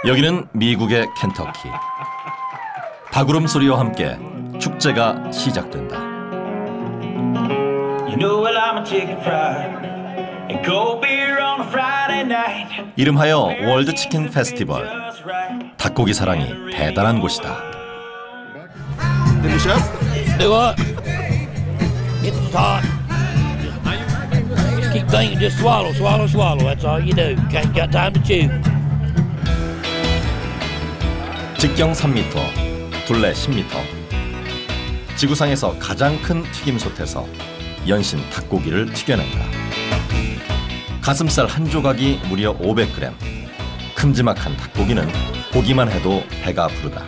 여기는 미국의 켄터키. 닭울음 소리와 함께 축제가 시작된다. 이름하여 월드 치킨 페스티벌. 닭고기 사랑이 대단한 곳이다. 이거 it's hot. Keep thinking, just swallow, swallow, swallow. That's all you do. Ain't got time to chew. 직경 3m, 둘레 10m. 지구상에서 가장 큰 튀김솥에서 연신 닭고기를 튀겨낸다. 가슴살 한 조각이 무려 500g. 큼지막한 닭고기는 보기만 해도 배가 부르다.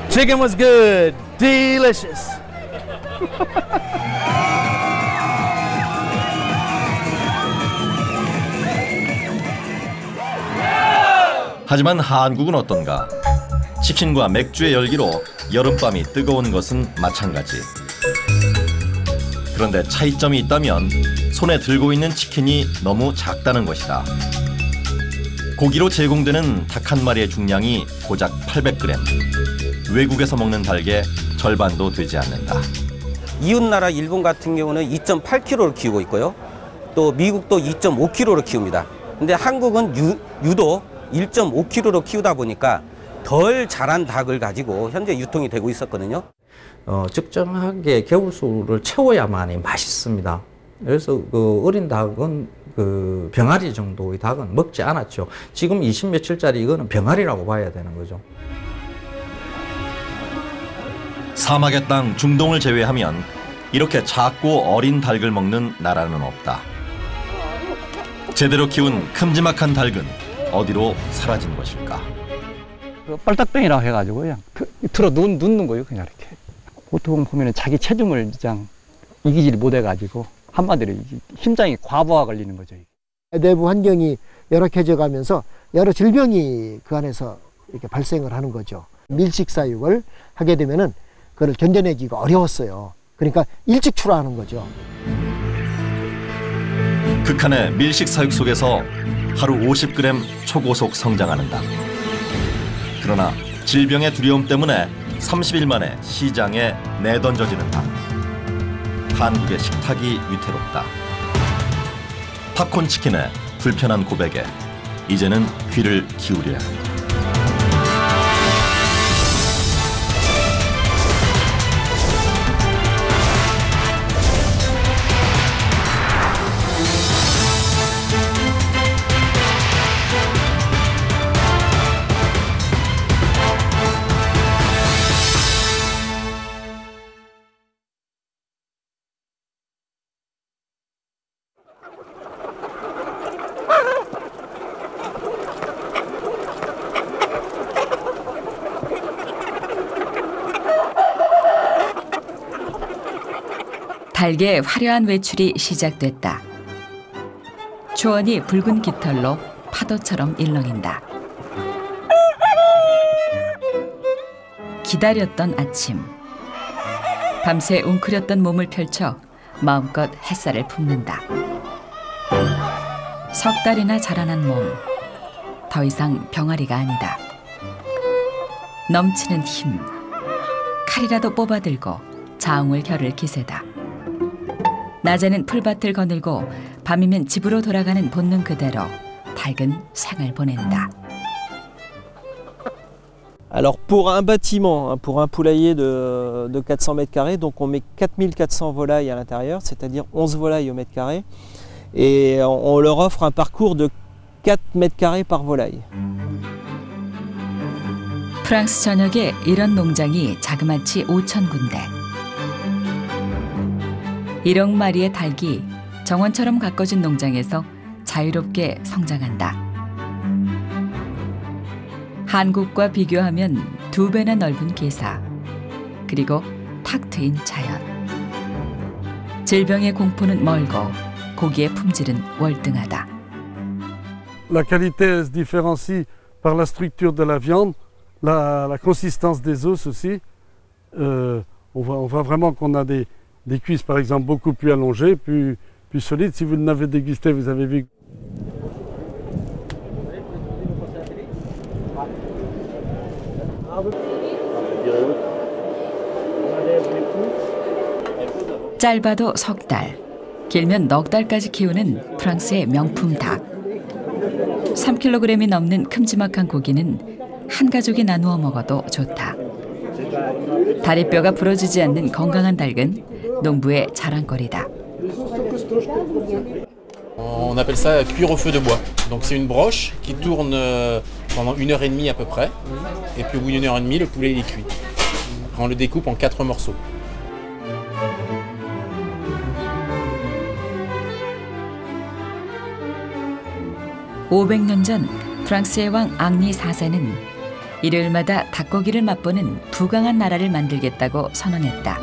Chicken was good, delicious. 하지만 한국은 어떤가? 치킨과 맥주의 열기로 여름밤이 뜨거운 것은 마찬가지. 그런데 차이점이 있다면 손에 들고 있는 치킨이 너무 작다는 것이다. 고기로 제공되는 닭 한 마리의 중량이 고작 800g. 외국에서 먹는 닭의 절반도 되지 않는다. 이웃나라 일본 같은 경우는 2.8kg를 키우고 있고요. 또 미국도 2.5kg를 키웁니다. 근데 한국은 유독 1.5kg로 키우다 보니까 덜 자란 닭을 가지고 현재 유통이 되고 있었거든요. 적정하게 개울수를 채워야만이 맛있습니다. 그래서 그 어린 닭은 그 병아리 정도의 닭은 먹지 않았죠. 지금 20 며칠짜리 이거는 병아리라고 봐야 되는 거죠. 사막의 땅 중동을 제외하면 이렇게 작고 어린 닭을 먹는 나라는 없다. 제대로 키운 큼지막한 닭은 어디로 사라진 것일까? 빨딱병이라고 해가지고 그냥 틀어 눕는 거예요, 그냥 이렇게. 보통 보면은 자기 체중을 그냥 이기지를 못해가지고 한마디로 심장이 과부하 걸리는 거죠. 내부 환경이 열악해져 가면서 여러 질병이 그 안에서 이렇게 발생을 하는 거죠. 밀식 사육을 하게 되면은 그걸 견뎌내기가 어려웠어요. 그러니까 일찍 출하하는 거죠. 극한의 밀식 사육 속에서 하루 50g 초고속 성장하는 닭. 그러나 질병의 두려움 때문에 30일 만에 시장에 내던져지는 닭. 한국의 식탁이 위태롭다. 팝콘 치킨의 불편한 고백에 이제는 귀를 기울여야 한다. 닭의 화려한 외출이 시작됐다. 초원이 붉은 깃털로 파도처럼 일렁인다. 기다렸던 아침. 밤새 웅크렸던 몸을 펼쳐 마음껏 햇살을 품는다. 석 달이나 자라난 몸. 더 이상 병아리가 아니다. 넘치는 힘. 칼이라도 뽑아들고 자웅을 겨룰 기세다. 낮에는 풀밭을 거닐고 밤이면 집으로 돌아가는 본능 그대로 닭은 생을 보낸다. Alors pour un bâtiment, pour un poulailler de 400 mètres carrés, donc on met 4400 volailles à l'intérieur, c'est-à-dire 11 volailles au mètre carré, et on leur offre un parcours de 4 mètres carrés par volaille. 프랑스 전역에 이런 농장이 자그마치 5,000군데. 1억 마리의 닭이 정원처럼 가꿔진 농장에서 자유롭게 성장한다. 한국과 비교하면 2배나 넓은 개사, 그리고 탁 트인 자연. 질병의 공포는 멀고 고기의 품질은 월등하다. La qualité se différencie par la structure de la viande, la consistance des os aussi. On voit vraiment qu'on a des cuisses par exemple beaucoup plus allongées, plus solides. Si vous l'avez dégusté, vous avez vu. 짧아도 석 달, 길면 넉 달까지 키우는 프랑스의 명품 닭. 3kg이 넘는 큼지막한 고기는 한 가족이 나누어 먹어도 좋다. 다리뼈가 부러지지 않는 건강한 닭은 농부의 자랑거리다. On appelle ça cuire au feu de bois. Donc c'est une broche qui tourne pendant 1h30 à peu près. Et puis au bout d'1h30, le poulet il est cuit. On le découpe en 4 morceaux. (500년) 전 프랑스의 왕 앙리 4세는 일요일마다 닭고기를 맛보는 부강한 나라를 만들겠다고 선언했다.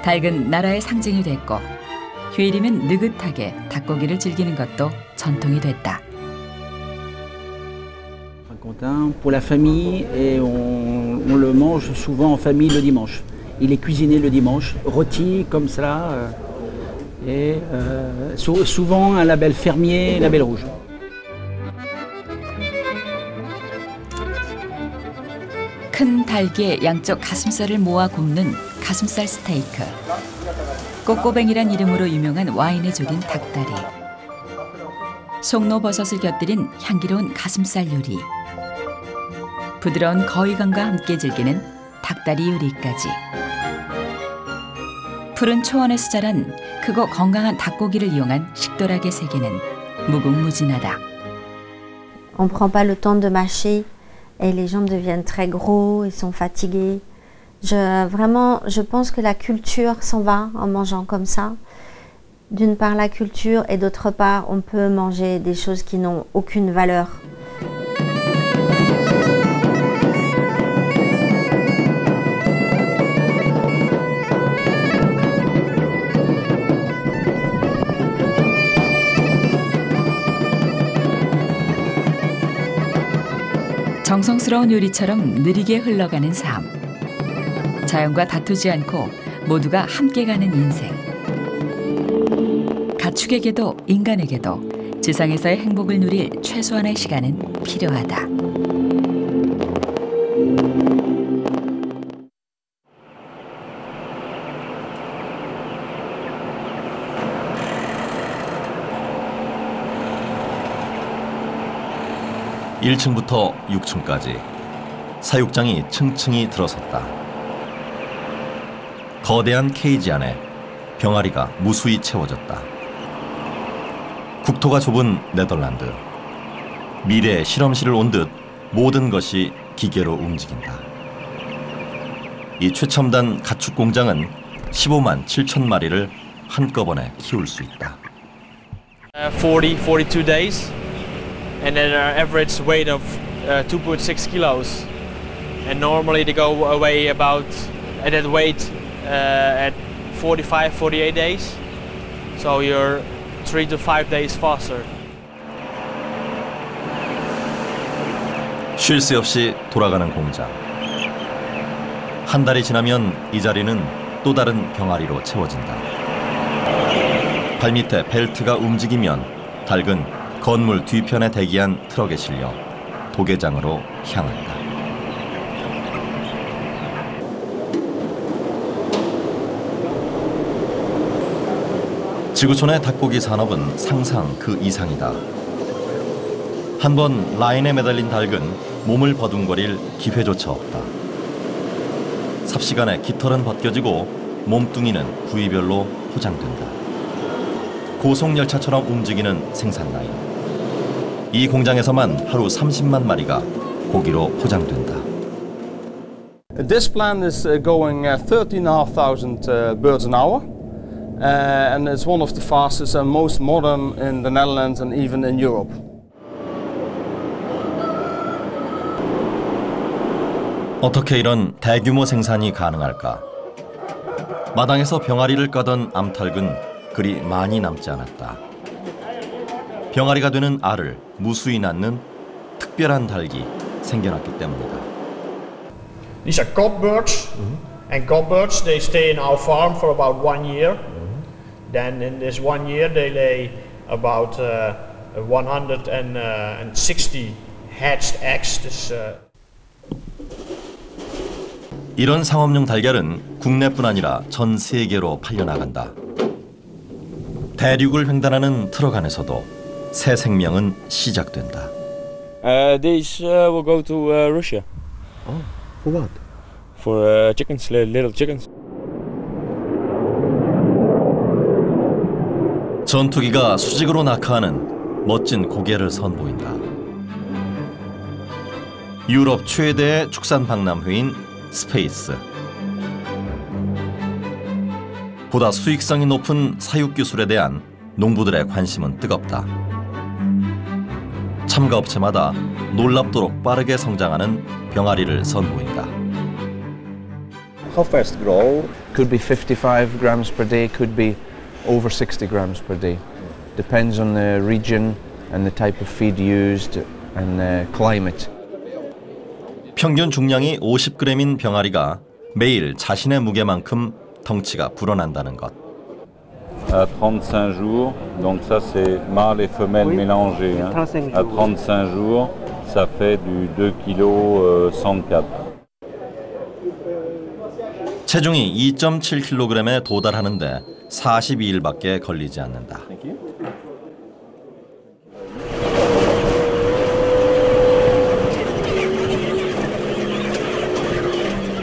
닭은 나라의 상징이 됐고 휴일이면 느긋하게 닭고기를 즐기는 것도 전통이 됐다. Pour la famille et on le mange souvent en famille le dimanche. Il est cuisiné le dimanche, rôti comme ça et souvent un label fermier, label rouge. 큰 닭의 양쪽 가슴살을 모아 굽는 가슴살 스테이크. 꼬꼬뱅이란 이름으로 유명한 와인에 졸인 닭다리. 송로버섯을 곁들인 향기로운 가슴살 요리. 부드러운 거위감과 함께 즐기는 닭다리 요리까지. 푸른 초원에서 자란 크고 건강한 닭고기를 이용한 식도락의 세계는 무궁무진하다. On prend pas le temps de mâcher et les jambes deviennent très gros, ils sont fatigués. Je pense que la culture s'en va en mangeant comme ça. D'une part la culture et d'autre part on peut manger des choses qui n'ont aucune valeur. 정성스러운 요리처럼 느리게 흘러가는 삶. 자연과 다투지 않고 모두가 함께 가는 인생. 가축에게도 인간에게도 지상에서의 행복을 누릴 최소한의 시간은 필요하다. (1층부터) (6층까지) 사육장이 층층이 들어섰다. 거대한 케이지 안에 병아리가 무수히 채워졌다. 국토가 좁은 네덜란드. 미래의 실험실을 온 듯 모든 것이 기계로 움직인다. 이 최첨단 가축 공장은 15만 7천 마리를 한꺼번에 키울 수 있다. 42 days. And then our average weight of 2.6 kilos. And normally they go away about at that weight at 48 days. So you're 3 to 5 days faster. 쉴 새 없이 돌아가는 공장. 한 달이 지나면 이 자리는 또 다른 병아리로 채워진다. 발밑에 벨트가 움직이면 닭은 건물 뒤편에 대기한 트럭에 실려 도계장으로 향한다. 지구촌의 닭고기 산업은 상상 그 이상이다. 한번 라인에 매달린 닭은 몸을 버둥거릴 기회조차 없다. 삽시간에 깃털은 벗겨지고 몸뚱이는 부위별로 포장된다. 고속열차처럼 움직이는 생산 라인. 이 공장에서만 하루 30만 마리가 고기로 포장된다. This plant is going 13,500 birds an hour, and it's one of the fastest and most modern in the Netherlands and even in Europe. 어떻게 이런 대규모 생산이 가능할까? 마당에서 병아리를 까던 암탉은 그리 많이 남지 않았다. 병아리가 되는 알을 무수히 낳는 특별한 닭이 생겨났기 때문이다. These are cock birds, and cock birds they stay in our farm for about 1 year. Then in this 1 year they lay about 160 hatched eggs. 이런 상업용 달걀은 국내뿐 아니라 전 세계로 팔려나간다. 대륙을 횡단하는 트럭 안에서도 새 생명은 시작된다. These will go to Russia. Oh, for what? For chickens, little chickens. 전투기가 수직으로 낙하하는 멋진 고개를 선보인다. 유럽 최대의 축산 박람회인 스페이스. 보다 수익성이 높은 사육 기술에 대한 농부들의 관심은 뜨겁다. 참가 업체마다 놀랍도록 빠르게 성장하는 병아리를 선보인다. How fast grow? Could be 55 grams per day, could be over 60 grams per day. Depends on the region and the type of feed used and the climate. 평균 중량이 50g인 병아리가 매일 자신의 무게만큼 덩치가 불어난다는 것. 35 jours, donc ça c'est mâle et femelle mélangés. À 35 jours, ça fait du 2 kg 104. 체중이 2.7kg에 도달하는데 42일밖에 걸리지 않는다.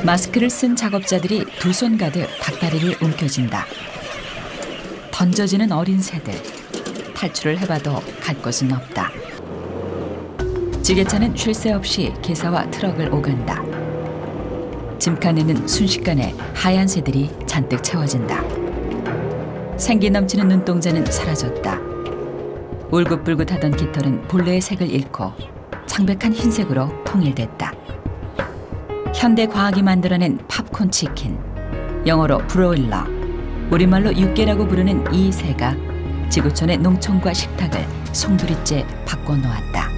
마스크를 쓴 작업자들이 두 손 가득 닭다리를 움켜쥔다. 던져지는 어린 새들. 탈출을 해봐도 갈 곳은 없다. 지게차는 쉴 새 없이 기사와 트럭을 오간다. 짐칸에는 순식간에 하얀 새들이 잔뜩 채워진다. 생기 넘치는 눈동자는 사라졌다. 울긋불긋하던 깃털은 본래의 색을 잃고 창백한 흰색으로 통일됐다. 현대 과학이 만들어낸 팝콘 치킨, 영어로 브로일러, 우리말로 육개라고 부르는 이 새가 지구촌의 농촌과 식탁을 송두리째 바꿔놓았다.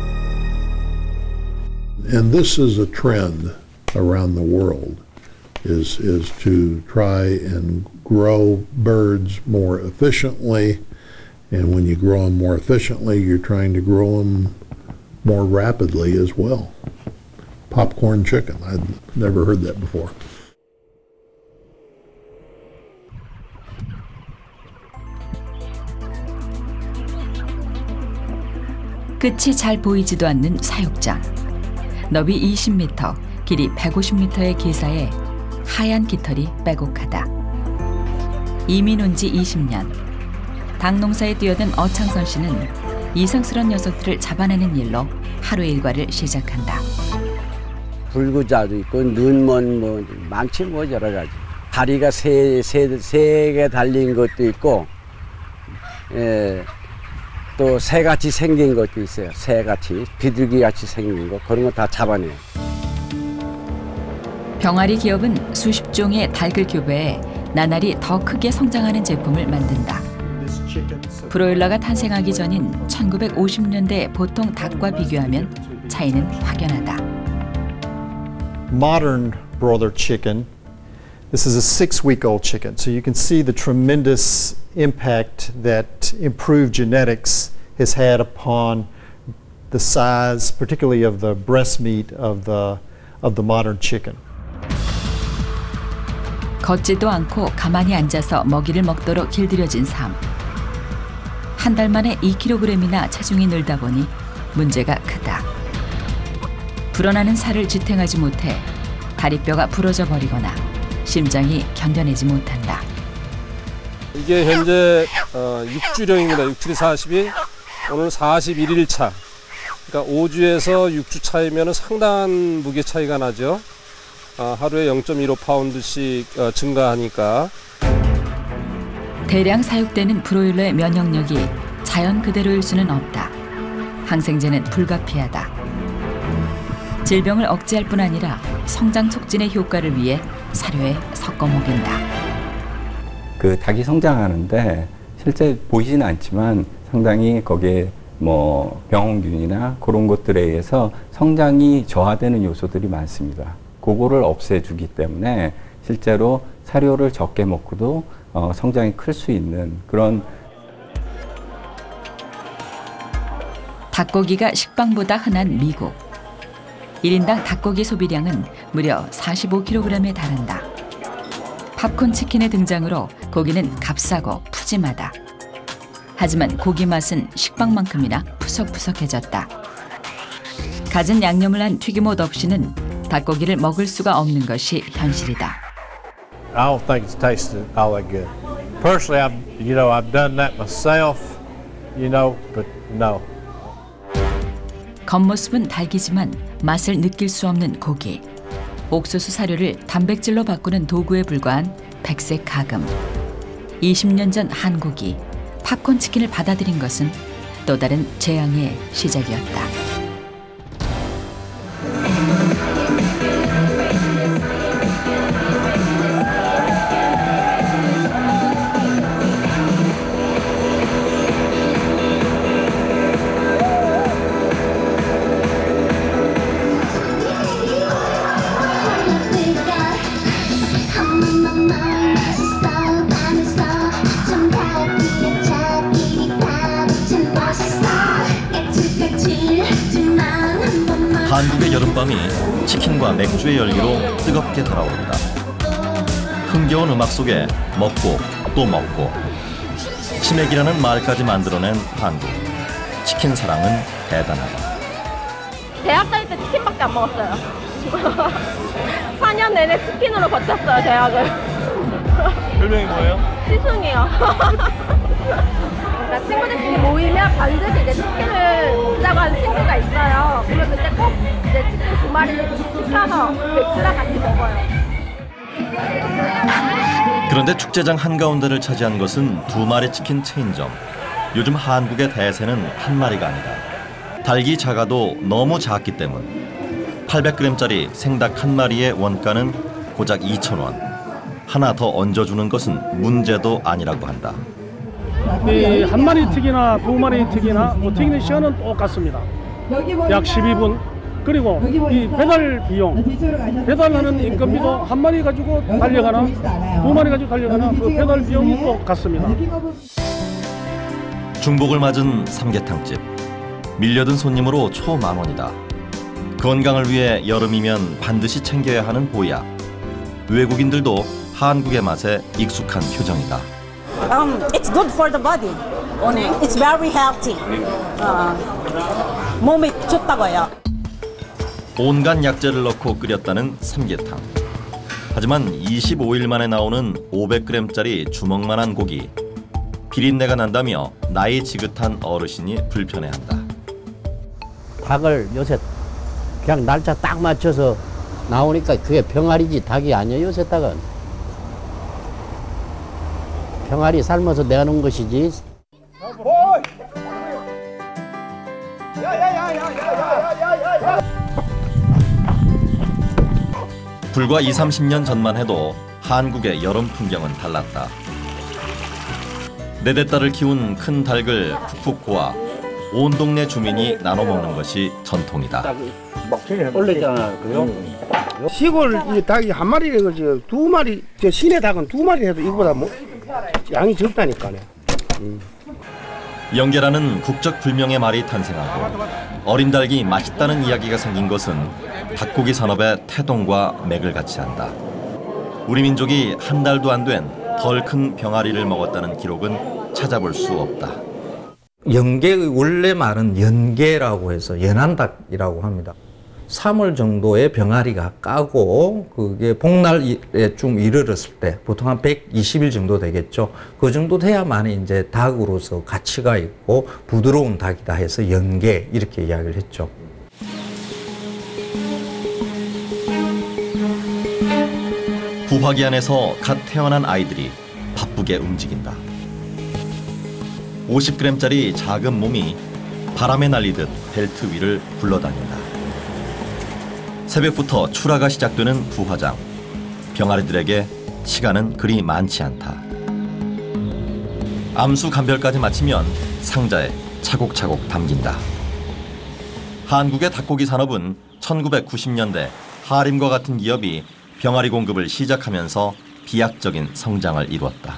And this is a trend around the world, is to try and grow birds more efficiently. And when you grow them more efficiently, you're trying to grow them more rapidly as well. Popcorn chicken, I'd never heard that before. 끝이 잘 보이지도 않는 사육장. 너비 20m, 길이 150m의 기사에 하얀 깃털이 빼곡하다. 이민 온 지 20년. 닭 농사에 뛰어든 어창선 씨는 이상스러운 녀석들을 잡아내는 일로 하루 일과를 시작한다. 불구자도 있고 눈먼 뭐 많지 뭐 여러 가지. 다리가 세 개 달린 것도 있고, 또 새같이 생긴 것도 있어요. 새같이 비둘기같이 생긴 거 그런 거 다 잡아내요. 병아리 기업은 수십 종의 닭을 교배해 나날이 더 크게 성장하는 제품을 만든다. 브로일러가 탄생하기 전인 1950년대 보통 닭과 비교하면 차이는 확연하다. Modern broiler chicken, this is a 6-week-old chicken, so you can see the tremendous impact that improved genetics has had upon the size, particularly of the breast meat of the modern chicken. 걷지도 않고 가만히 앉아서 먹이를 먹도록 길들여진 삶. 한 달 만에 2kg이나 체중이 늘다 보니 문제가 크다. 불어나는 살을 지탱하지 못해 다리뼈가 부러져 버리거나 심장이 견뎌내지 못한다. 이게 현재 6주령입니다. 6, 7, 42, 오늘 41일 차. 그러니까 5주에서 6주 차이면 상당한 무게 차이가 나죠. 하루에 0.15파운드씩 증가하니까. 대량 사육되는 브로일러의 면역력이 자연 그대로일 수는 없다. 항생제는 불가피하다. 질병을 억제할 뿐 아니라 성장 촉진의 효과를 위해 사료에 섞어 먹인다. 그 닭이 성장하는데 실제 보이지는 않지만 상당히 거기에 뭐 병원균이나 그런 것들에 의해서 성장이 저하되는 요소들이 많습니다. 그거를 없애주기 때문에 실제로 사료를 적게 먹고도 성장이 클 수 있는 그런. 닭고기가 식빵보다 흔한 미국. 1인당 닭고기 소비량은 무려 45kg에 달한다. 팝콘 치킨의 등장으로 고기는 값싸고 푸짐하다. 하지만 고기 맛은 식빵만큼이나 푸석푸석해졌다. 갖은 양념을 한 튀김옷 없이는 닭고기를 먹을 수가 없는 것이 현실이다. I don't think it's tasted all that good. Personally, I've done that myself, but no. 겉모습은 닭이지만 맛을 느낄 수 없는 고기. 옥수수 사료를 단백질로 바꾸는 도구에 불과한 백색 가금. 20년 전 한국이 팝콘 치킨을 받아들인 것은 또 다른 재앙의 시작이었다. 한국의 여름밤이 치킨과 맥주의 열기로 뜨겁게 달아오른다. 흥겨운 음악 속에 먹고 또 먹고 치맥이라는 말까지 만들어낸 한국. 치킨 사랑은 대단하다. 대학 다닐 때 치킨밖에 안 먹었어요. 4년 내내 치킨으로 버텼어요, 대학을. 별명이 뭐예요? 시순이요. 그러니까 친구들끼리 모이면 반드시 이제 치킨을 먹자고 하는 친구가 있어요. 그러면 그때 꼭 이제 치킨 2마리를 시켜서 맥주랑 같이 먹어요. 그런데 축제장 한가운데를 차지한 것은 2마리 치킨 체인점. 요즘 한국의 대세는 한 마리가 아니다. 닭이 작아도 너무 작기 때문. 800g짜리 생닭 한 마리의 원가는 고작 2,000원. 하나 더 얹어주는 것은 문제도 아니라고 한다. 이 한 마리 튀기나 2마리 튀기나 튀기는 시간은 똑같습니다. 약 12분. 그리고 이 배달 비용, 배달하는 인건비도 한 마리 가지고 달려가나 2마리 가지고 달려가나 그 배달 비용이 똑같습니다. 중복을 맞은 삼계탕집. 밀려든 손님으로 초만원이다. 건강을 위해 여름이면 반드시 챙겨야 하는 보약. 외국인들도 한국의 맛에 익숙한 표정이다. It's good for the body. It's very healthy. 몸에 좋다고요. 온갖 약재를 넣고 끓였다는 삼계탕. 하지만 25일 만에 나오는 500g짜리 주먹만한 고기. 비린내가 난다며 나이 지긋한 어르신이 불편해한다. 닭을 요새 그냥 날짜 딱 맞춰서 나오니까 그게 병아리지 닭이 아니에요, 요새 닭은. 병아리 삶아서 내놓은 것이지. 불과 20-30년 전만 해도 한국의 여름 풍경은 달랐다. 4대딸을 키운 큰 닭을 푹푹 고아 온 동네 주민이 나눠 먹는 것이 전통이다. 올리잖아, 그요? 시골 이 닭이 한 마리를 그지 2마리, 저 시내 닭은 2마리 해도 이거보다 뭐 양이 적다니까요. 연계라는 국적 불명의 말이 탄생하고 어린 닭이 맛있다는 이야기가 생긴 것은 닭고기 산업의 태동과 맥을 같이 한다. 우리 민족이 한 달도 안 된 덜 큰 병아리를 먹었다는 기록은 찾아볼 수 없다. 연계의 원래 말은 연계라고 해서 연한닭이라고 합니다. 3월 정도의 병아리가 까고 그게 복날에 좀 이르렀을 때 보통 한 120일 정도 되겠죠. 그 정도 돼야만 이제 닭으로서 가치가 있고 부드러운 닭이다 해서 연계 이렇게 이야기를 했죠. 부화기 안에서 갓 태어난 아이들이 바쁘게 움직인다. 50g짜리 작은 몸이 바람에 날리듯 벨트 위를 굴러다닌다. 새벽부터 출하가 시작되는 부화장. 병아리들에게 시간은 그리 많지 않다. 암수 감별까지 마치면 상자에 차곡차곡 담긴다. 한국의 닭고기 산업은 1990년대 하림과 같은 기업이 병아리 공급을 시작하면서 비약적인 성장을 이루었다.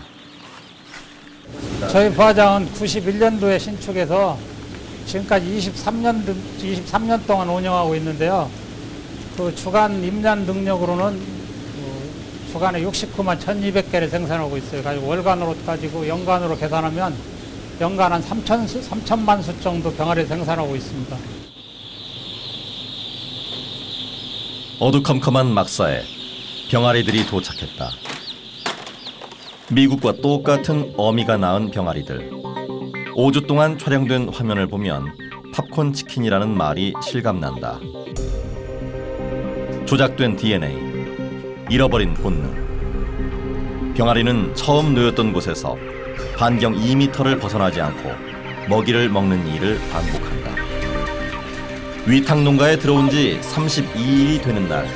저희 부화장은 91년도에 신축해서 지금까지 23년 동안 운영하고 있는데요. 그 주간 임년 능력으로는 주간에 69만 1,200개를 생산하고 있어요. 가지고 월간으로 따지고 연간으로 계산하면 연간 한 3천만 수 정도 병아리 생산하고 있습니다. 어두컴컴한 막사에 병아리들이 도착했다. 미국과 똑같은 어미가 낳은 병아리들. 5주 동안 촬영된 화면을 보면 팝콘 치킨이라는 말이 실감난다. 조작된 DNA, 잃어버린 본능. 병아리는 처음 놓였던 곳에서 반경 2m를 벗어나지 않고 먹이를 먹는 일을 반복한다. 위탁 농가에 들어온 지 32일이 되는 날,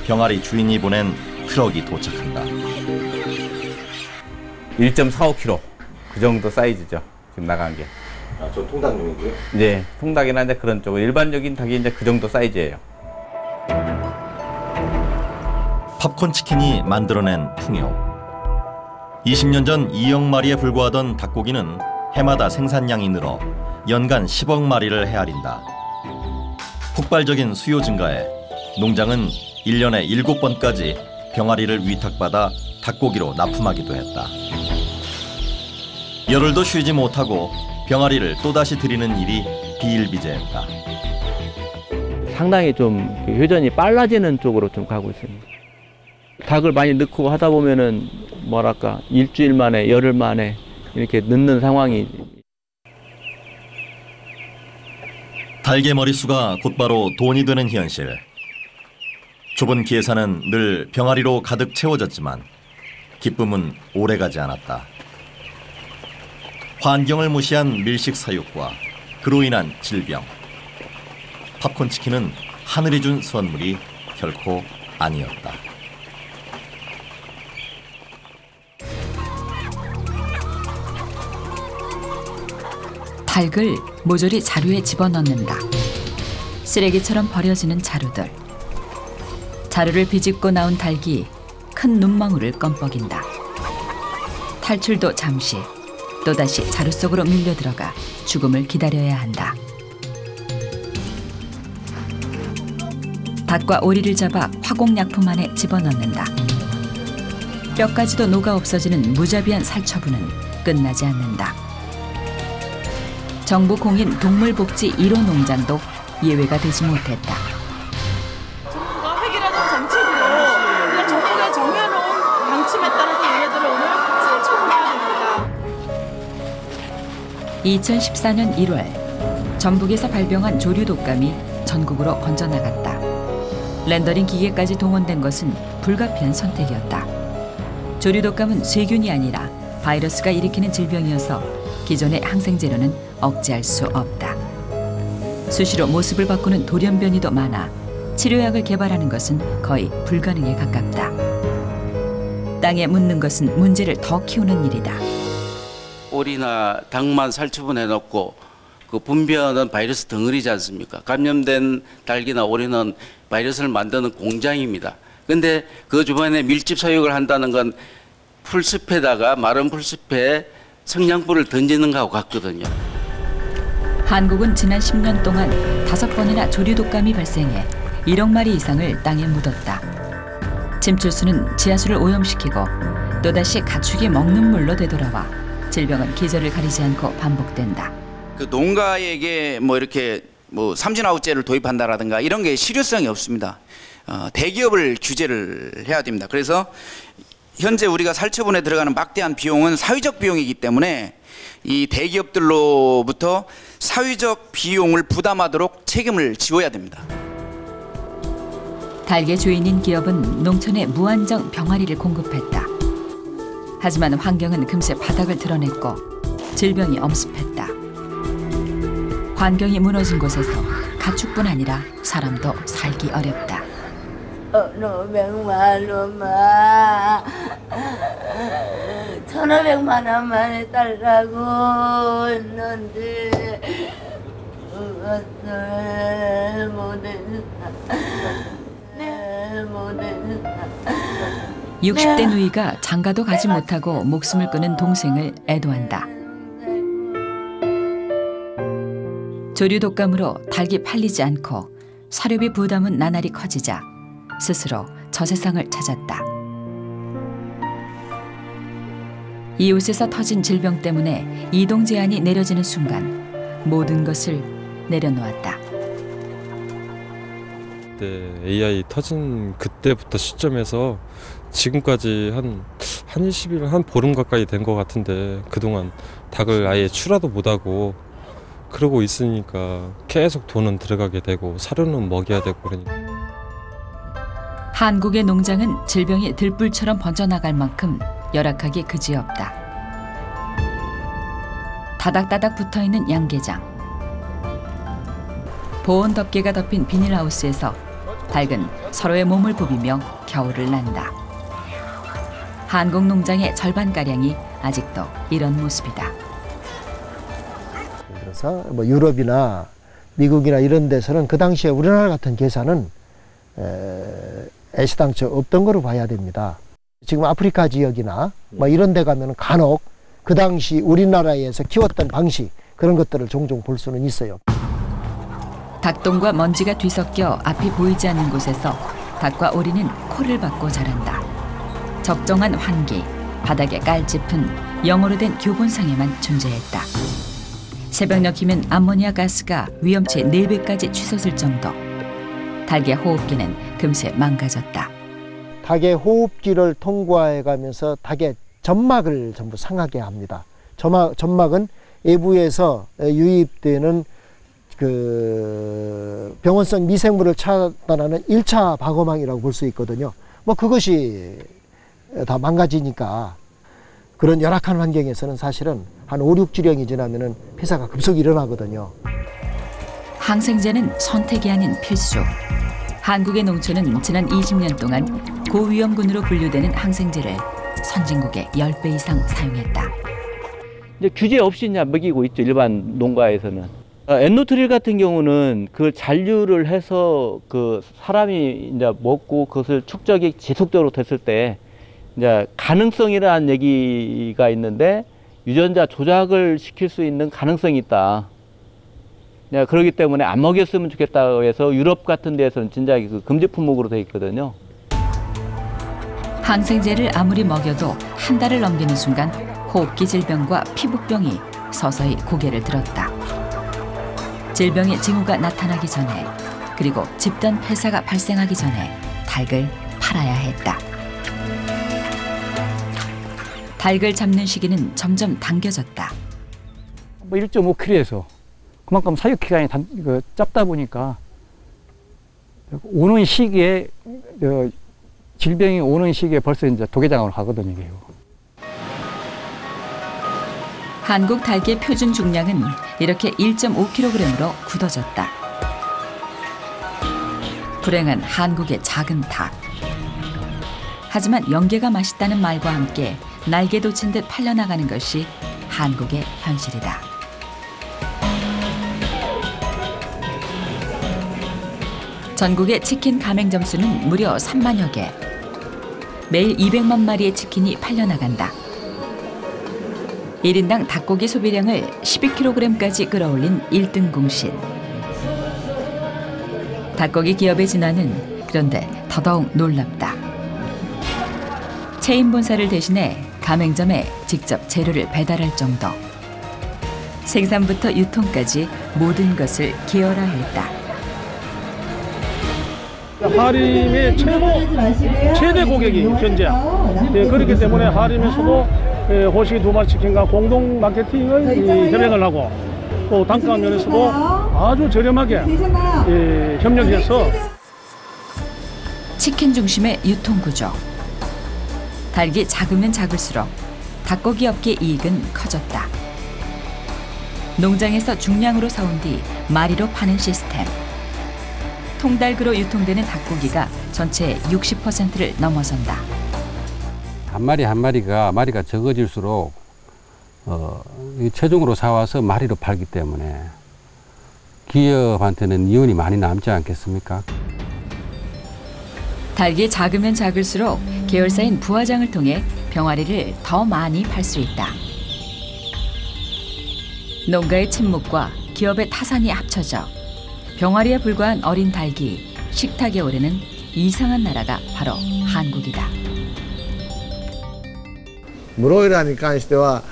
병아리 주인이 보낸 트럭이 도착한다. 1.45kg 그 정도 사이즈죠. 지금 나간 게. 아, 저 통닭용이고요? 네, 통닭이나 이제 그런 쪽 일반적인 닭이 이제 그 정도 사이즈예요. 팝콘 치킨이 만들어낸 풍요. 20년 전 2억 마리에 불과하던 닭고기는 해마다 생산량이 늘어 연간 10억 마리를 헤아린다. 폭발적인 수요 증가에 농장은 1년에 7번까지 병아리를 위탁받아 닭고기로 납품하기도 했다. 열흘도 쉬지 못하고 병아리를 또다시 들이는 일이 비일비재했다. 상당히 좀 회전이 빨라지는 쪽으로 좀 가고 있습니다. 닭을 많이 넣고 하다 보면은 뭐랄까 일주일 만에 열흘 만에 이렇게 넣는 상황이. 닭의 머릿수가 곧바로 돈이 되는 현실. 좁은 기회사는 늘 병아리로 가득 채워졌지만 기쁨은 오래가지 않았다. 환경을 무시한 밀식 사육과 그로 인한 질병. 팝콘 치킨은 하늘이 준 선물이 결코 아니었다. 닭을 모조리 자루에 집어넣는다. 쓰레기처럼 버려지는 자루들. 자루를 비집고 나온 닭이 큰 눈망울을 껌뻑인다. 탈출도 잠시, 또다시 자루 속으로 밀려 들어가 죽음을 기다려야 한다. 닭과 오리를 잡아 화공약품 안에 집어넣는다. 뼈까지도 녹아 없어지는 무자비한 살처분은 끝나지 않는다. 정부 공인 동물복지 1호 농장도 예외가 되지 못했다. 정부가 획일화된 정책으로 그냥 정부가 정해놓은 방침에 따라서 얘네들을 오늘 처분해야 됩니다. 2014년 1월 전북에서 발병한 조류 독감이 전국으로 번져나갔다. 렌더링 기계까지 동원된 것은 불가피한 선택이었다. 조류 독감은 세균이 아니라 바이러스가 일으키는 질병이어서 기존의 항생제로는 억제할 수 없다. 수시로 모습을 바꾸는 돌연변이도 많아 치료약을 개발하는 것은 거의 불가능에 가깝다. 땅에 묻는 것은 문제를 더 키우는 일이다. 오리나 닭만 살처분해놓고 그 분비하는 바이러스 덩어리지 않습니까? 감염된 닭이나 오리는 바이러스를 만드는 공장입니다. 근데 그 주변에 밀집 사육을 한다는 건 풀숲에다가 마른 풀숲에 성냥불을 던지는 거하고 같거든요. 한국은 지난 10년 동안 5번이나 조류 독감이 발생해 1억 마리 이상을 땅에 묻었다. 침출수는 지하수를 오염시키고 또다시 가축이 먹는 물로 되돌아와 질병은 계절을 가리지 않고 반복된다. 그 농가에게 뭐 이렇게 뭐 삼진아웃제를 도입한다라든가 이런 게 실효성이 없습니다. 대기업을 규제를 해야 됩니다. 그래서 현재 우리가 살처분에 들어가는 막대한 비용은 사회적 비용이기 때문에 이 대기업들로부터 사회적 비용을 부담하도록 책임을 지어야 됩니다. 닭의 주인인 기업은 농촌에 무한정 병아리를 공급했다. 하지만 환경은 금세 바닥을 드러냈고 질병이 엄습했다. 환경이 무너진 곳에서 가축뿐 아니라 사람도 살기 어렵다. 500만 원만 1,500만 원만 해달라고 했는데 그것을 못했다. 60대 누이가 장가도 가지 못하고 목숨을 끊은 동생을 애도한다. 조류 독감으로 닭이 팔리지 않고 사료비 부담은 나날이 커지자 스스로 저세상을 찾았다. 이웃에서 터진 질병 때문에 이동 제한이 내려지는 순간 모든 것을 내려놓았다. 그때 AI 터진 그때부터 시점에서 지금까지 한 20일, 한 보름 가까이 된 것 같은데 그동안 닭을 아예 출하도 못하고 그러고 있으니까 계속 돈은 들어가게 되고 사료는 먹여야 되고 그러니까. 한국의 농장은 질병이 들불처럼 번져나갈 만큼 열악하기 그지없다. 다닥다닥 붙어있는 양계장. 보온 덮개가 덮인 비닐하우스에서 닭은 서로의 몸을 부비며 겨울을 난다. 한국 농장의 절반가량이 아직도 이런 모습이다. 그래서 뭐 유럽이나 미국이나 이런 데서는 그 당시에 우리나라 같은 계산은 애시당초 없던 거로 봐야 됩니다. 지금 아프리카 지역이나 뭐 이런 데 가면 간혹 그 당시 우리나라에서 키웠던 방식 그런 것들을 종종 볼 수는 있어요. 닭똥과 먼지가 뒤섞여 앞이 보이지 않는 곳에서 닭과 오리는 코를 박고 자란다. 적정한 환기, 바닥에 깔짚은 영어로 된 교본상에만 존재했다. 새벽녘이면 암모니아 가스가 위험치 4배까지 치솟을 정도. 닭의 호흡기는 금세 망가졌다. 닭의 호흡기를 통과해 가면서 닭의 점막을 전부 상하게 합니다. 점막은 외부에서 유입되는 그 병원성 미생물을 차단하는 1차 방어망이라고 볼 수 있거든요. 뭐 그것이 다 망가지니까 그런 열악한 환경에서는 사실은 한 5, 6주령이 지나면은 폐사가 급속히 일어나거든요. 항생제는 선택이 아닌 필수. 한국의 농촌은 지난 20년 동안 고위험군으로 분류되는 항생제를 선진국의 10배 이상 사용했다. 이제 규제 없이 이제 먹이고 있죠, 일반 농가에서는. 엔노트릴 같은 경우는 그 잔류를 해서 그 사람이 이제 먹고 그것을 축적이 지속적으로 됐을 때 이제 가능성이라는 얘기가 있는데 유전자 조작을 시킬 수 있는 가능성이 있다. 그렇기 때문에 안 먹였으면 좋겠다고 해서 유럽 같은 데에서는 진작에 그 금지 품목으로 돼 있거든요. 항생제를 아무리 먹여도 한 달을 넘기는 순간 호흡기 질병과 피부병이 서서히 고개를 들었다. 질병의 징후가 나타나기 전에 그리고 집단 폐사가 발생하기 전에 닭을 팔아야 했다. 닭을 잡는 시기는 점점 당겨졌다. 1.5kg에서 그만큼 사육 기간이 짧다 보니까 오는 시기에 질병이 오는 시기에 벌써 이제 도계장으로 가거든요. 이게. 한국 닭의 표준 중량은 이렇게 1.5kg으로 굳어졌다. 불행한 한국의 작은 닭. 하지만 연계가 맛있다는 말과 함께 날개 돋친 듯 팔려나가는 것이 한국의 현실이다. 전국의 치킨 가맹점 수는 무려 3만여 개. 매일 200만 마리의 치킨이 팔려나간다. 1인당 닭고기 소비량을 12kg까지 끌어올린 1등 공신. 닭고기 기업의 진화는 그런데 더더욱 놀랍다. 체인 본사를 대신해 가맹점에 직접 재료를 배달할 정도. 생산부터 유통까지 모든 것을 계열화했다. 하림의 최대 고객이 현재. 그렇기 때문에 하림에서도 호식이 2마리 치킨과 공동 마케팅을 협약을 하고 또 단가 면에서도 아주 저렴하게 협력해서 치킨 중심의 유통 구조. 닭이 작으면 작을수록 닭고기 업계 이익은 커졌다. 농장에서 중량으로 사온 뒤 마리로 파는 시스템. 통달그로 유통되는 닭고기가 전체의 60%를 넘어선다. 한 마리가 적어질수록 최종으로 사와서 마리로 팔기 때문에 기업한테는 이윤이 많이 남지 않겠습니까? 닭이 작으면 작을수록 계열사인 부화장을 통해 병아리를 더 많이 팔 수 있다. 농가의 침묵과 기업의 타산이 합쳐져 병아리에 불과한 어린 닭이 식탁에 오르는 이상한 나라가 바로 한국이다. ブロイラーに関しては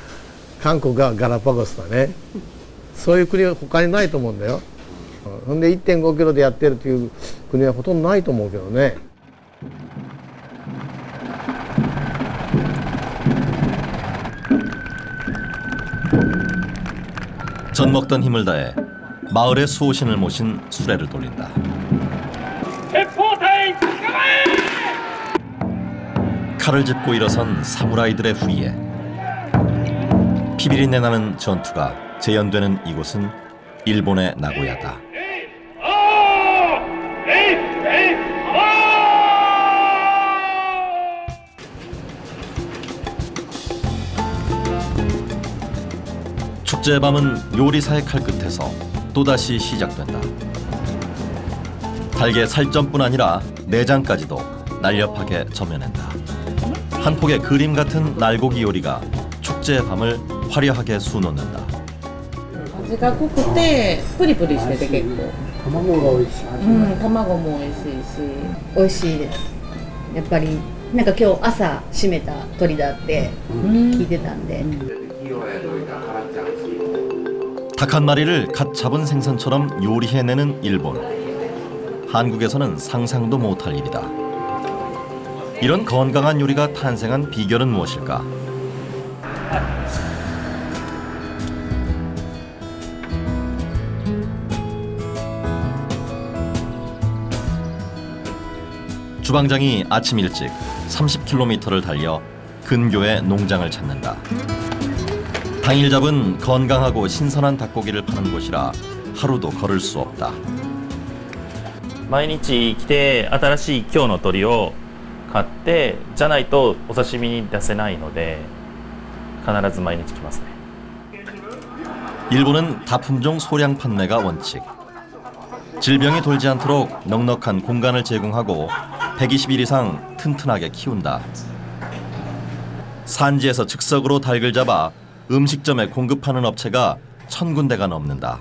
韓国がガラパゴスだね。そういう国は他にないと思うんだよ。ほんで 1.5 キロでやってるという国はほとんどないと思うけどね。 젖 먹던 힘을 다해 마을의 수호신을 모신 수레를 돌린다. 칼을 짚고 일어선 사무라이들의 후리에 피비린내 나는 전투가 재현되는 이곳은 일본의 나고야다. 축제의 밤은 요리사의 칼끝에서 또다시 시작된다. 닭의 살점뿐 아니라 내장까지도 날렵하게 점여낸다. 한 폭의 그림 같은 날고기 요리가 축제의 밤을 화려하게 수놓는다. 味が濃くてプリプリしてて結構。卵が美味しい。卵も美味しいし。美味しいです。やっぱりなんか今日朝締めた鶏だって聞いてたんで。 닭 한 마리를 갓 잡은 생선처럼 요리해내는 일본. 한국에서는 상상도 못할 일이다. 이런 건강한 요리가 탄생한 비결은 무엇일까? 주방장이 아침 일찍 30km를 달려 근교의 농장을 찾는다. 당일 잡은 건강하고 신선한 닭고기를 파는 곳이라 하루도 걸을 수 없다. 毎日来て新しい今日の鶏を買ってじゃないとお刺身に出せないので必ず毎日来ますね. 일본은 다품종 소량 판매가 원칙. 질병이 돌지 않도록 넉넉한 공간을 제공하고 120일 이상 튼튼하게 키운다. 산지에서 즉석으로 닭을 잡아 음식점에 공급하는 업체가 1000군데가 넘는다.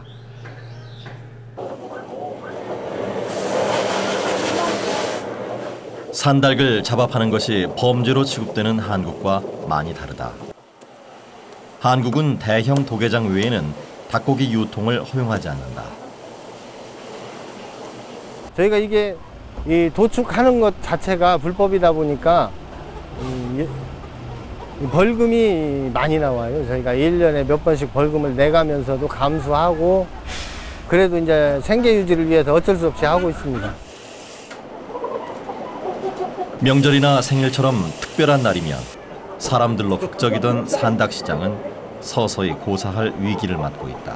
산닭을 잡아 파는 것이 범죄로 취급되는 한국과 많이 다르다. 한국은 대형 도개장 외에는 닭고기 유통을 허용하지 않는다. 저희가 이게 이 도축하는 것 자체가 불법이다 보니까 벌금이 많이 나와요. 저희가 1년에 몇 번씩 벌금을 내가면서도 감수하고 그래도 이제 생계 유지를 위해서 어쩔 수 없이 하고 있습니다. 명절이나 생일처럼 특별한 날이면 사람들로 북적이던 산닭 시장은 서서히 고사할 위기를 맞고 있다.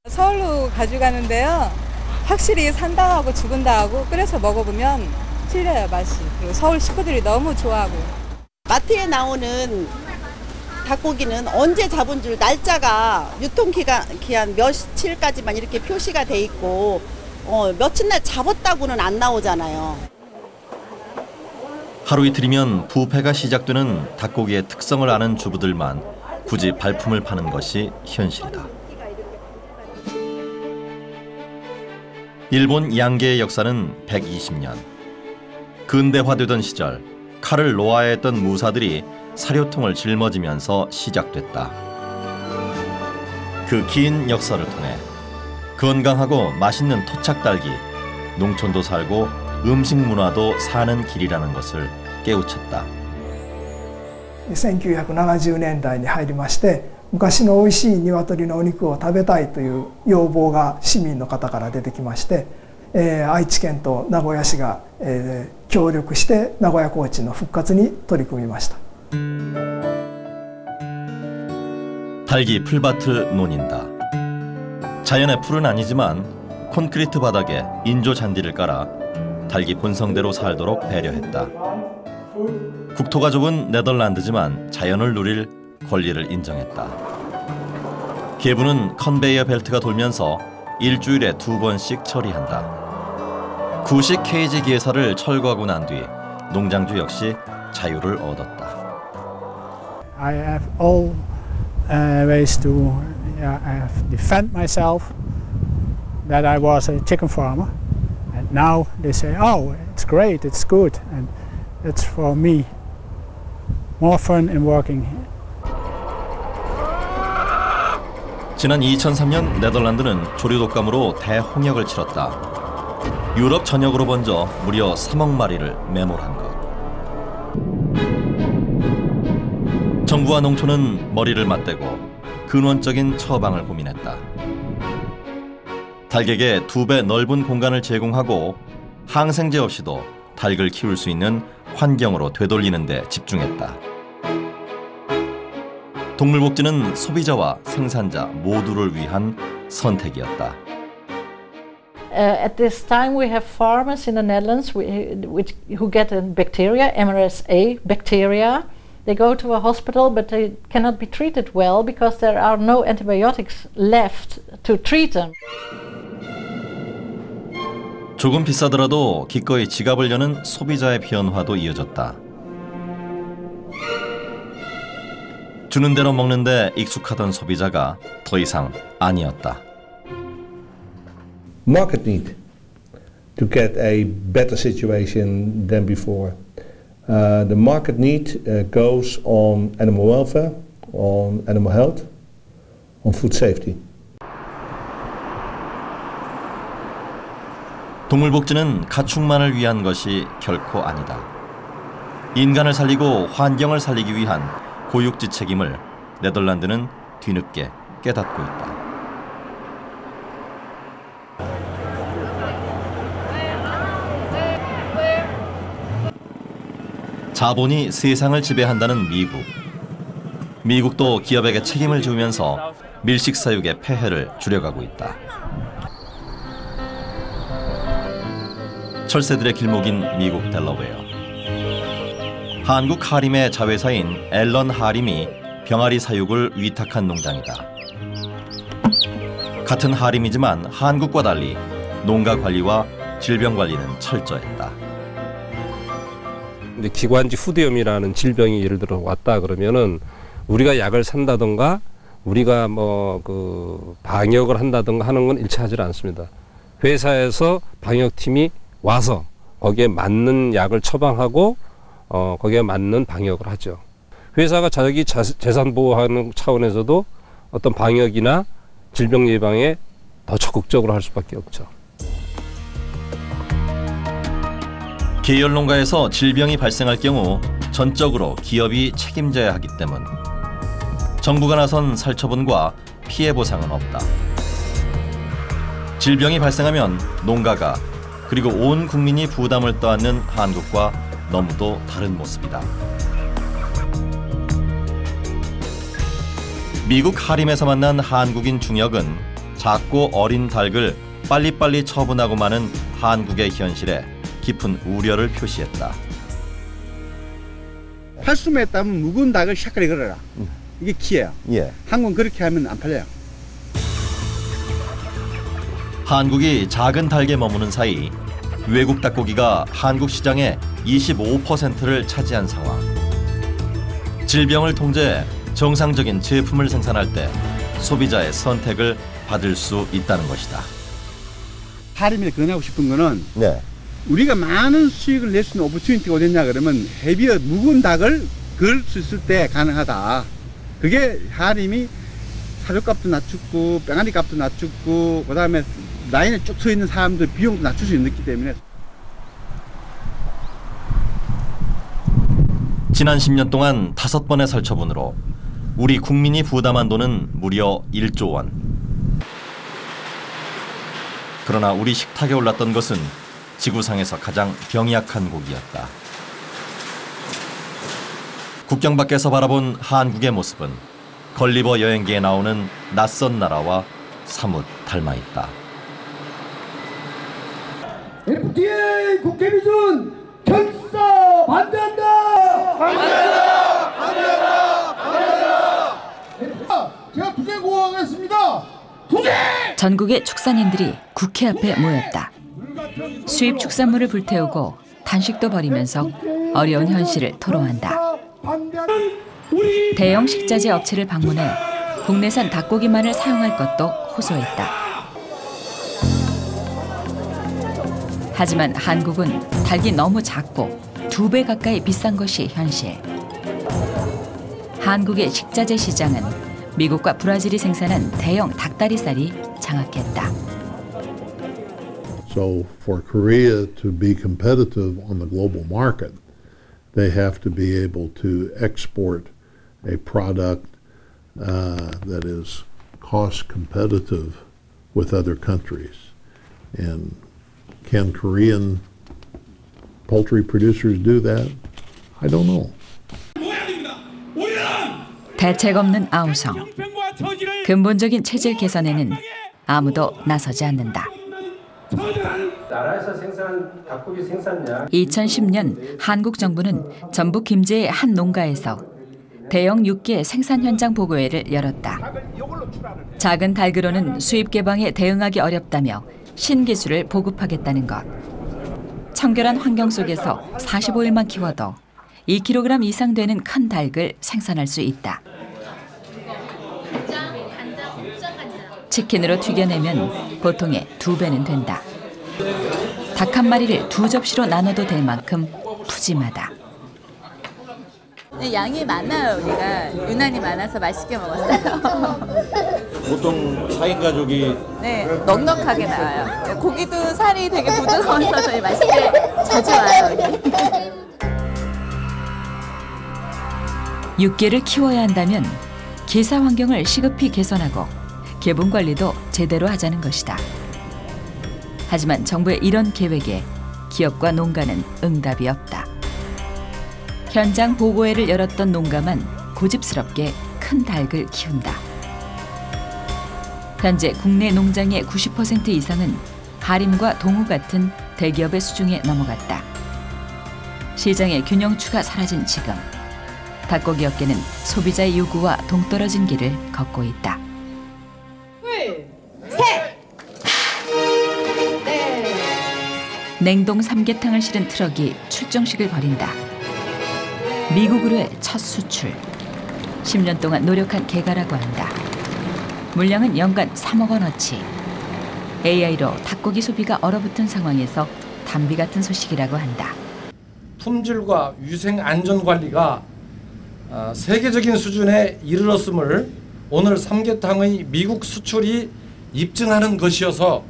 서울로 가져가는데요. 확실히 산닭하고 죽은 닭하고 끓여서 먹어보면 틀려요, 맛이. 그리고 서울 식구들이 너무 좋아하고요. 마트에 나오는 닭고기는 언제 잡은 줄 날짜가 유통기한 며칠까지만 이렇게 표시가 돼 있고 며칠 날 잡았다고는 안 나오잖아요. 하루 이틀이면 부패가 시작되는 닭고기의 특성을 아는 주부들만 굳이 발품을 파는 것이 현실이다. 일본 양계의 역사는 120년. 근대화되던 시절 칼을 노아했던 무사들이 사료통을 짊어지면서 시작됐다. 그 긴 역사를 통해 건강하고 맛있는 토착닭이 농촌도 살고 음식 문화도 사는 길이라는 것을 깨우쳤다. 1970年代に入りまして昔の美味しい鶏のお肉を食べたいという要望が市民の方から出てきまして、愛知県と名古屋市が、協力して名古屋コーチンの復活に取り組みました. 닭이 풀밭을 논인다. 자연의 풀은 아니지만 콘크리트 바닥에 인조 잔디를 깔아 닭이 본성대로 살도록 배려했다. 국토가 좁은 네덜란드지만 자연을 누릴 권리를 인정했다. 계부는 컨베이어 벨트가 돌면서 일주일에 2번씩 처리한다. 구식 케이지 기회사를 철거하고 난 뒤 농장주 역시 자유를 얻었다. I have all ways to defend myself that I was a chicken farmer. And now they say, oh, it's great, it's good. And that's for me more fun in working here. 지난 2003년 네덜란드는 조류 독감으로 대홍역을 치렀다. 유럽 전역으로 번져 무려 3억 마리를 매몰한 것. 정부와 농촌은 머리를 맞대고 근원적인 처방을 고민했다. 닭에게 2배 넓은 공간을 제공하고 항생제 없이도 닭을 키울 수 있는 환경으로 되돌리는 데 집중했다. 동물복지는 소비자와 생산자 모두를 위한 선택이었다. At this time we have farmers in the Netherlands who get a bacteria, MRSA bacteria. They go to a hospital but they cannot be treated well because there are no antibiotics left to treat them. 조금 비싸더라도 기꺼이 지갑을 여는 소비자의 변화도 이어졌다. 주는 대로 먹는데 익숙하던 소비자가 더 이상 아니었다. Market need to get a better situation than before. The market need goes on animal welfare, on animal health, on food safety. 동물복지는 가축만을 위한 것이 결코 아니다. 인간을 살리고 환경을 살리기 위한 고육지 책임을 네덜란드는 뒤늦게 깨닫고 있다. 자본이 세상을 지배한다는 미국. 미국도 기업에게 책임을 지우면서 밀식사육의 폐해를 줄여가고 있다. 철새들의 길목인 미국 델러웨어. 한국 하림의 자회사인 앨런 하림이 병아리 사육을 위탁한 농장이다. 같은 하림이지만 한국과 달리 농가 관리와 질병 관리는 철저했다. 근데 기관지 후두염이라는 질병이 예를 들어 왔다 그러면은 우리가 약을 산다던가 우리가 뭐 그 방역을 한다던가 하는 건 일치하지 않습니다. 회사에서 방역팀이 와서 거기에 맞는 약을 처방하고 거기에 맞는 방역을 하죠. 회사가 자기 재산 보호하는 차원에서도 어떤 방역이나 질병 예방에 더 적극적으로 할 수밖에 없죠. 계열 농가에서 질병이 발생할 경우 전적으로 기업이 책임져야 하기 때문 정부가 나선 살처분과 피해 보상은 없다. 질병이 발생하면 농가가 그리고 온 국민이 부담을 떠안는 한국과 너무도 다른 모습이다. 미국 하림에서 만난 한국인 중역은 작고 어린 닭을 빨리빨리 처분하고 마는 한국의 현실에 깊은 우려를 표시했다. 팔수매에 따면 묵은 닭을 샤크리 걸어라. 이게 키예요. 예. 한국은 그렇게 하면 안 팔려요. 한국이 작은 닭에 머무는 사이 외국 닭고기가 한국 시장의 25%를 차지한 상황. 질병을 통제해 정상적인 제품을 생산할 때 소비자의 선택을 받을 수 있다는 것이다. 하림이 권하고 싶은 거는 네. 우리가 많은 수익을 낼 수 있는 오퍼튜니티가 어딨냐 그러면 헤비어 묵은 닭을 걸 수 있을 때 가능하다. 그게 하림이 사료값도 낮추고 병아리 값도 낮추고 그다음에 라인에 쭉 서 있는 사람들 비용도 낮출 수 있기 때문에. 지난 10년 동안 5번의 살처분으로 우리 국민이 부담한 돈은 무려 1조 원. 그러나 우리 식탁에 올랐던 것은 지구상에서 가장 병약한 고기였다. 국경 밖에서 바라본 한국의 모습은 걸리버 여행기에 나오는 낯선 나라와 사뭇 닮아있다. FDA 국회 비준 결사 반대한다! 반대한다! 반대한다! 반대한다! 제가 투쟁 구호하겠습니다! 투쟁! 전국의 축산인들이 국회 앞에 모였다. 수입 축산물을 불태우고 단식도 벌이면서 어려운 현실을 토로한다. 대형 식자재 업체를 방문해 국내산 닭고기만을 사용할 것도 호소했다. 하지만 한국은 닭이 너무 작고 2배 가까이 비싼 것이 현실. 한국의 식자재 시장은 미국과 브라질이 생산한 대형 닭다리살이 장악했다. So for Korea to be competitive on the global market, they have to be able to export a product that is cost competitive with other countries. And can Korean poultry producers do that? I don't know. 대책 없는 아우성. 근본적인 체질 개선에는 아무도 나서지 않는다. 나라에서 생산한 닭고기 생산량 2010년 한국 정부는 전북 김제의 한 농가에서 대형 육계 생산 현장 보고회를 열었다. 작은 닭으로는 수입 개방에 대응하기 어렵다며 신기술을 보급하겠다는 것. 청결한 환경 속에서 45일만 키워도 2kg 이상 되는 큰 닭을 생산할 수 있다. 치킨으로 튀겨내면 보통의 2배는 된다. 닭 한 마리를 2접시로 나눠도 될 만큼 푸짐하다. 양이 많아요. 우리가 유난히 많아서 맛있게 먹었어요. 보통 4인 가족이 네, 넉넉하게 나와요. 고기도 살이 되게 부드러워서 저희 맛있게 자주 와요. 육계를 키워야 한다면 기사 환경을 시급히 개선하고 개분 관리도 제대로 하자는 것이다. 하지만 정부의 이런 계획에 기업과 농가는 응답이 없다. 현장 보고회를 열었던 농가만 고집스럽게 큰 닭을 키운다. 현재 국내 농장의 90% 이상은 하림과 동우 같은 대기업의 수중에 넘어갔다. 시장의 균형추가 사라진 지금 닭고기 업계는 소비자의 요구와 동떨어진 길을 걷고 있다. 냉동 삼계탕을 실은 트럭이 출정식을 벌인다. 미국으로의 첫 수출. 10년 동안 노력한 개가라고 한다. 물량은 연간 3억 원어치. AI로 닭고기 소비가 얼어붙은 상황에서 담비 같은 소식이라고 한다. 품질과 위생 안전 관리가 세계적인 수준에 이르렀음을 오늘 삼계탕의 미국 수출이 입증하는 것이어서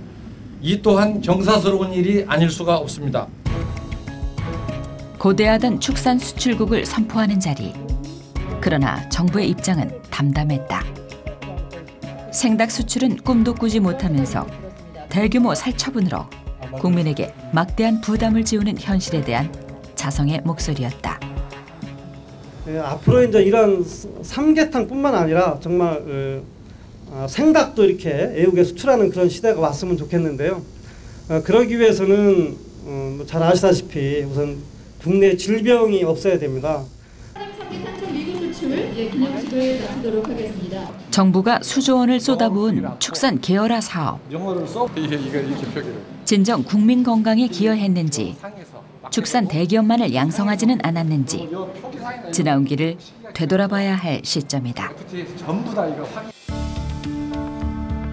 이 또한 경사스러운 일이 아닐 수가 없습니다. 고대하던 축산 수출국을 선포하는 자리. 그러나 정부의 입장은 담담했다. 생닭 수출은 꿈도 꾸지 못하면서 대규모 살처분으로 국민에게 막대한 부담을 지우는 현실에 대한 자성의 목소리였다. 앞으로 이제 이런 삼계탕뿐만 아니라 정말 생닭도 이렇게 애국에 수출하는 그런 시대가 왔으면 좋겠는데요. 그러기 위해서는 잘 아시다시피 우선 국내 질병이 없어야 됩니다. 정부가 수조 원을 쏟아부은 축산 계열화 사업. 진정 국민 건강에 기여했는지, 축산 대기업만을 양성하지는 않았는지 지나온 길을 되돌아봐야 할 시점이다.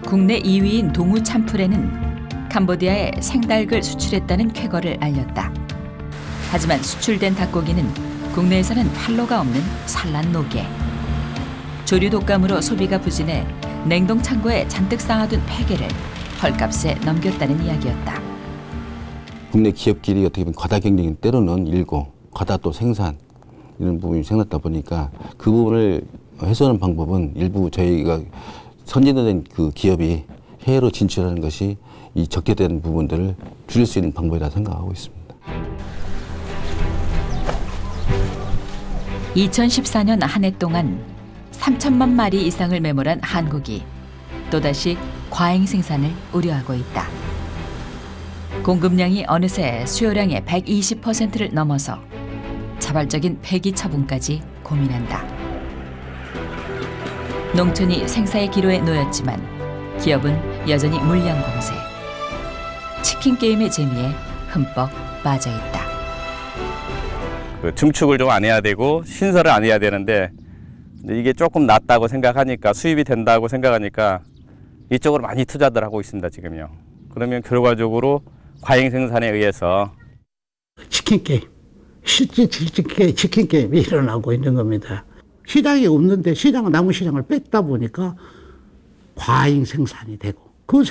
국내 2위인 동우 참풀에는 캄보디아에 생닭을 수출했다는 쾌거를 알렸다. 하지만 수출된 닭고기는 국내에서는 판로가 없는 산란 노개. 조류 독감으로 소비가 부진해 냉동 창고에 잔뜩 쌓아둔 폐기를 헐값에 넘겼다는 이야기였다. 국내 기업끼리 어떻게 보면 과다 경쟁이 때로는 일고 과다 또 생산 이런 부분이 생겼다 보니까 그 부분을 해소하는 방법은 일부 저희가 선진화된 그 기업이 해외로 진출하는 것이 이 적게 된 부분들을 줄일 수 있는 방법이라 생각하고 있습니다. 2014년 한 해 동안 3천만 마리 이상을 매몰한 한국이 또다시 과잉 생산을 우려하고 있다. 공급량이 어느새 수요량의 120%를 넘어서 자발적인 폐기 처분까지 고민한다. 농촌이 생사의 기로에 놓였지만 기업은 여전히 물량 공세. 치킨 게임의 재미에 흠뻑 빠져 있다. 증축을 좀 안 해야 되고 신설을 안 해야 되는데 이게 조금 낫다고 생각하니까 수입이 된다고 생각하니까 이쪽으로 많이 투자들 하고 있습니다 지금요. 그러면 결과적으로 과잉 생산에 의해서 치킨 게임, 실제 치킨 게임이 일어나고 있는 겁니다. 시장이 없는데 남은 시장을 뺐다 보니까 과잉 생산이 되고, 그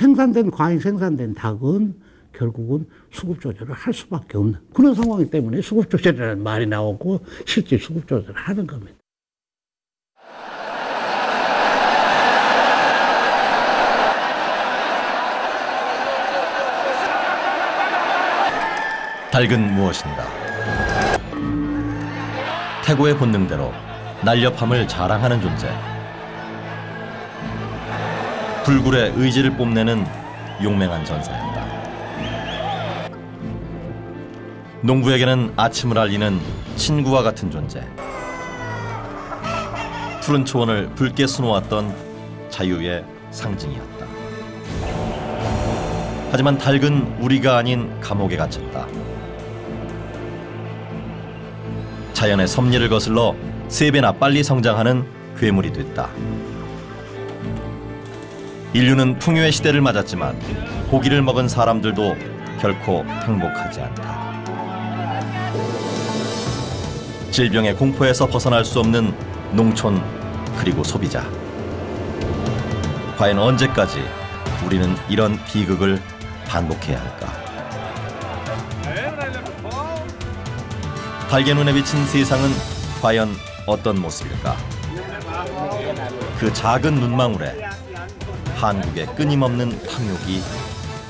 과잉 생산된 닭은 결국은 수급 조절을 할 수밖에 없는 그런 상황이기 때문에 수급 조절이라는 말이 나오고 실제 수급 조절을 하는 겁니다. 닭은 무엇인가? 태고의 본능대로 날렵함을 자랑하는 존재. 불굴의 의지를 뽐내는 용맹한 전사였다. 농부에게는 아침을 알리는 친구와 같은 존재. 푸른 초원을 붉게 수놓았던 자유의 상징이었다. 하지만 닭은 우리가 아닌 감옥에 갇혔다. 자연의 섭리를 거슬러 3배나 빨리 성장하는 괴물이 됐다. 인류는 풍요의 시대를 맞았지만 고기를 먹은 사람들도 결코 행복하지 않다. 질병의 공포에서 벗어날 수 없는 농촌 그리고 소비자. 과연 언제까지 우리는 이런 비극을 반복해야 할까? 닭의 눈에 비친 세상은 과연 어떤 모습일까? 그 작은 눈망울에 한국의 끊임없는 탐욕이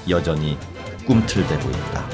여전히 꿈틀대고 있다.